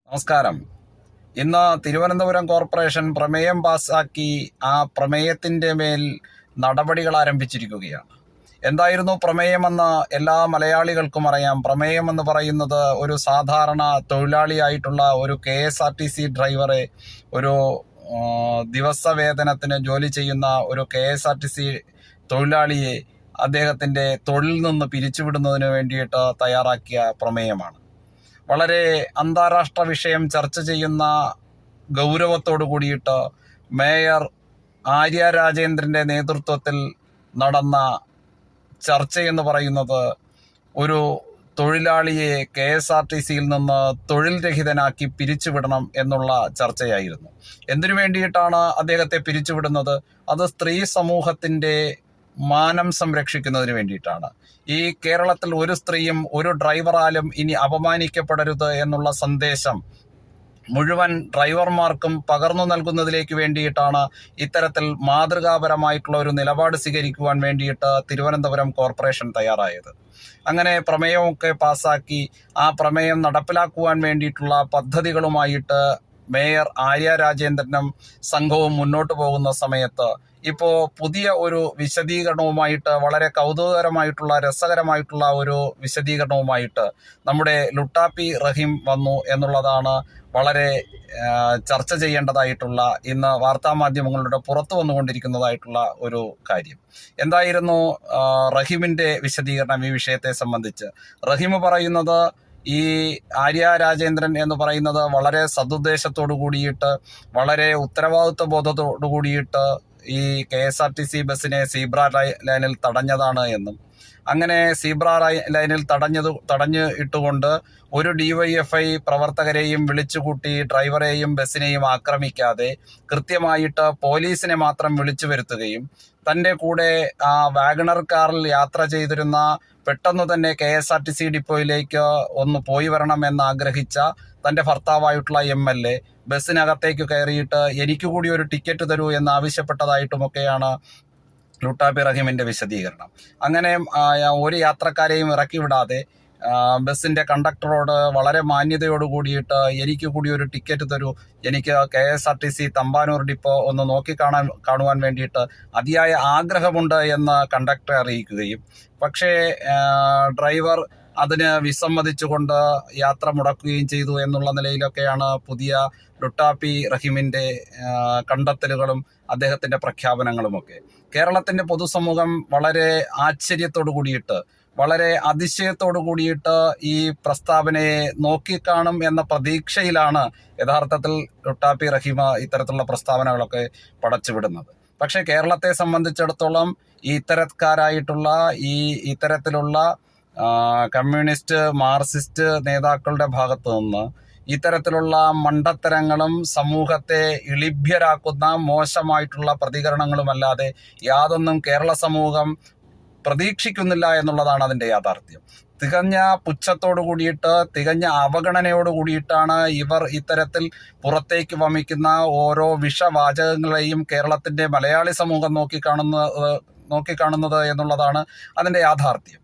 നമസ്കാരം. ഇന്ന് തിരുവനന്തപുരം കോർപ്പറേഷൻ പ്രമേയം പാസാക്കി ആ പ്രമേയത്തിൻ്റെ മേൽ നടപടികൾ ആരംഭിച്ചിരിക്കുകയാണ്. എന്തായിരുന്നു പ്രമേയമെന്ന് എല്ലാ മലയാളികൾക്കും അറിയാം. പ്രമേയമെന്ന് പറയുന്നത് ഒരു സാധാരണ തൊഴിലാളിയായിട്ടുള്ള ഒരു KSRTC ഡ്രൈവറെ, ഒരു ദിവസവേതനത്തിന് ജോലി ചെയ്യുന്ന ഒരു KSRTC തൊഴിലാളിയെ അദ്ദേഹത്തിൻ്റെ തൊഴിൽ നിന്ന് പിരിച്ചുവിടുന്നതിന് വേണ്ടിയിട്ട് തയ്യാറാക്കിയ പ്രമേയമാണ്. വളരെ അന്താരാഷ്ട്ര വിഷയം ചർച്ച ചെയ്യുന്ന ഗൗരവത്തോടു കൂടിയിട്ട് മേയർ ആര്യ രാജേന്ദ്രൻ്റെ നേതൃത്വത്തിൽ നടന്ന ചർച്ചയെന്ന് പറയുന്നത് ഒരു തൊഴിലാളിയെ KSRTCയിൽ നിന്ന് തൊഴിൽ രഹിതനാക്കി പിരിച്ചുവിടണം എന്നുള്ള ചർച്ചയായിരുന്നു. എന്തിനു വേണ്ടിയിട്ടാണ് അദ്ദേഹത്തെ പിരിച്ചുവിടുന്നത്? അത് സ്ത്രീ സമൂഹത്തിൻ്റെ മാനം സംരക്ഷിക്കുന്നതിന് വേണ്ടിയിട്ടാണ്. ഈ കേരളത്തിൽ ഒരു സ്ത്രീയും ഒരു ഡ്രൈവറാലും ഇനി അപമാനിക്കപ്പെടരുത് എന്നുള്ള സന്ദേശം മുഴുവൻ ഡ്രൈവർമാർക്കും പകർന്നു നൽകുന്നതിലേക്ക് വേണ്ടിയിട്ടാണ് ഇത്തരത്തിൽ മാതൃകാപരമായിട്ടുള്ള ഒരു നിലപാട് സ്വീകരിക്കുവാൻ വേണ്ടിയിട്ട് തിരുവനന്തപുരം കോർപ്പറേഷൻ തയ്യാറായത്. അങ്ങനെ പ്രമേയമൊക്കെ പാസാക്കി ആ പ്രമേയം നടപ്പിലാക്കുവാൻ വേണ്ടിയിട്ടുള്ള പദ്ധതികളുമായിട്ട് മേയർ ആര്യ രാജേന്ദ്രനും സംഘവും മുന്നോട്ട് പോകുന്ന സമയത്ത് ഇപ്പോൾ പുതിയ ഒരു വിശദീകരണവുമായിട്ട്, വളരെ കൗതുകകരമായിട്ടുള്ള രസകരമായിട്ടുള്ള ഒരു വിശദീകരണവുമായിട്ട് നമ്മുടെ ലുട്ടാപ്പി റഹീം വന്നു എന്നുള്ളതാണ് വളരെ ചർച്ച ചെയ്യേണ്ടതായിട്ടുള്ള, ഇന്ന് വാർത്താമാധ്യമങ്ങളുടെ പുറത്തു വന്നുകൊണ്ടിരിക്കുന്നതായിട്ടുള്ള ഒരു കാര്യം. എന്തായിരുന്നു റഹീമിൻ്റെ വിശദീകരണം ഈ വിഷയത്തെ സംബന്ധിച്ച്? റഹീം പറയുന്നത്, ഈ ആര്യ രാജേന്ദ്രൻ എന്ന് പറയുന്നത് വളരെ സദുദ്ദേശത്തോടു കൂടിയിട്ട്, വളരെ ഉത്തരവാദിത്വ ബോധത്തോടു കൂടിയിട്ട് ഈ KSRTC ബസ്സിനെ സീബ്ര ലൈനിൽ തടഞ്ഞതാണ് എന്നും, അങ്ങനെ സീബ്ര ലൈനിൽ തടഞ്ഞു ഇട്ടുകൊണ്ട് ഒരു DYFI പ്രവർത്തകരെയും വിളിച്ചുകൂട്ടി ഡ്രൈവറെയും ബസ്സിനെയും ആക്രമിക്കാതെ കൃത്യമായിട്ട് പോലീസിനെ മാത്രം വിളിച്ചു വരുത്തുകയും തൻ്റെ കൂടെ ആ വാഗണർ കാറിൽ യാത്ര ചെയ്തിരുന്ന, പെട്ടെന്ന് തന്നെ KSRTC ഡിപ്പോയിലേക്ക് ഒന്ന് പോയി വരണമെന്ന് ആഗ്രഹിച്ച തൻ്റെ ഭർത്താവായിട്ടുള്ള MLA ബസ്സിനകത്തേക്ക് കയറിയിട്ട് എനിക്ക് കൂടി ഒരു ടിക്കറ്റ് തരൂ എന്ന് ആവശ്യപ്പെട്ടതായിട്ടുമൊക്കെയാണ് ലുട്ടാപ്പി റഹീമിൻ്റെ വിശദീകരണം. അങ്ങനെ ഒരു യാത്രക്കാരെയും ഇറക്കി വിടാതെ ബസ്സിൻ്റെ കണ്ടക്ടറോട് വളരെ മാന്യതയോട് കൂടിയിട്ട് എനിക്ക് കൂടി ഒരു ടിക്കറ്റ് തരൂ, എനിക്ക് KSRTC തമ്പാനൂർ ഡിപ്പോ ഒന്ന് കാണുവാൻ വേണ്ടിയിട്ട് അതിയായ ആഗ്രഹമുണ്ട് എന്ന് കണ്ടക്ടറെ അറിയിക്കുകയും, പക്ഷേ ഡ്രൈവർ അതിന് വിസമ്മതിച്ചുകൊണ്ട് യാത്ര മുടക്കുകയും ചെയ്തു എന്നുള്ള നിലയിലൊക്കെയാണ് പുതിയ ലുട്ടാപ്പി റഹീമിൻ്റെ കണ്ടെത്തലുകളും അദ്ദേഹത്തിൻ്റെ പ്രഖ്യാപനങ്ങളുമൊക്കെ. കേരളത്തിൻ്റെ പൊതുസമൂഹം വളരെ ആശ്ചര്യത്തോടു കൂടിയിട്ട്, വളരെ അതിശയത്തോടു കൂടിയിട്ട് ഈ പ്രസ്താവനയെ നോക്കിക്കാണും എന്ന പ്രതീക്ഷയിലാണ് യഥാർത്ഥത്തിൽ ലുട്ടാപ്പി റഹീം ഇത്തരത്തിലുള്ള പ്രസ്താവനകളൊക്കെ പടച്ചുവിടുന്നത്. പക്ഷേ കേരളത്തെ സംബന്ധിച്ചിടത്തോളം ഈ ഇത്തരത്തിലുള്ള കമ്മ്യൂണിസ്റ്റ് മാർക്സിസ്റ്റ് നേതാക്കളുടെ ഭാഗത്തു നിന്ന് ഇത്തരത്തിലുള്ള മണ്ടത്തരങ്ങളും സമൂഹത്തെ ഇളിഭ്യരാക്കുന്ന മോശമായിട്ടുള്ള പ്രതികരണങ്ങളുമല്ലാതെ യാതൊന്നും കേരള സമൂഹം പ്രതീക്ഷിക്കുന്നില്ല എന്നുള്ളതാണ് അതിൻ്റെ യാഥാർത്ഥ്യം. തികഞ്ഞ പുച്ഛത്തോടു കൂടിയിട്ട്, തികഞ്ഞ അവഗണനയോട് കൂടിയിട്ടാണ് ഇവർ ഇത്തരത്തിൽ പുറത്തേക്ക് വമിക്കുന്ന ഓരോ വിഷവാചകങ്ങളെയും കേരളത്തിൻ്റെ മലയാളി സമൂഹം നോക്കിക്കാണുന്നത് എന്നുള്ളതാണ് അതിൻ്റെ യാഥാർത്ഥ്യം.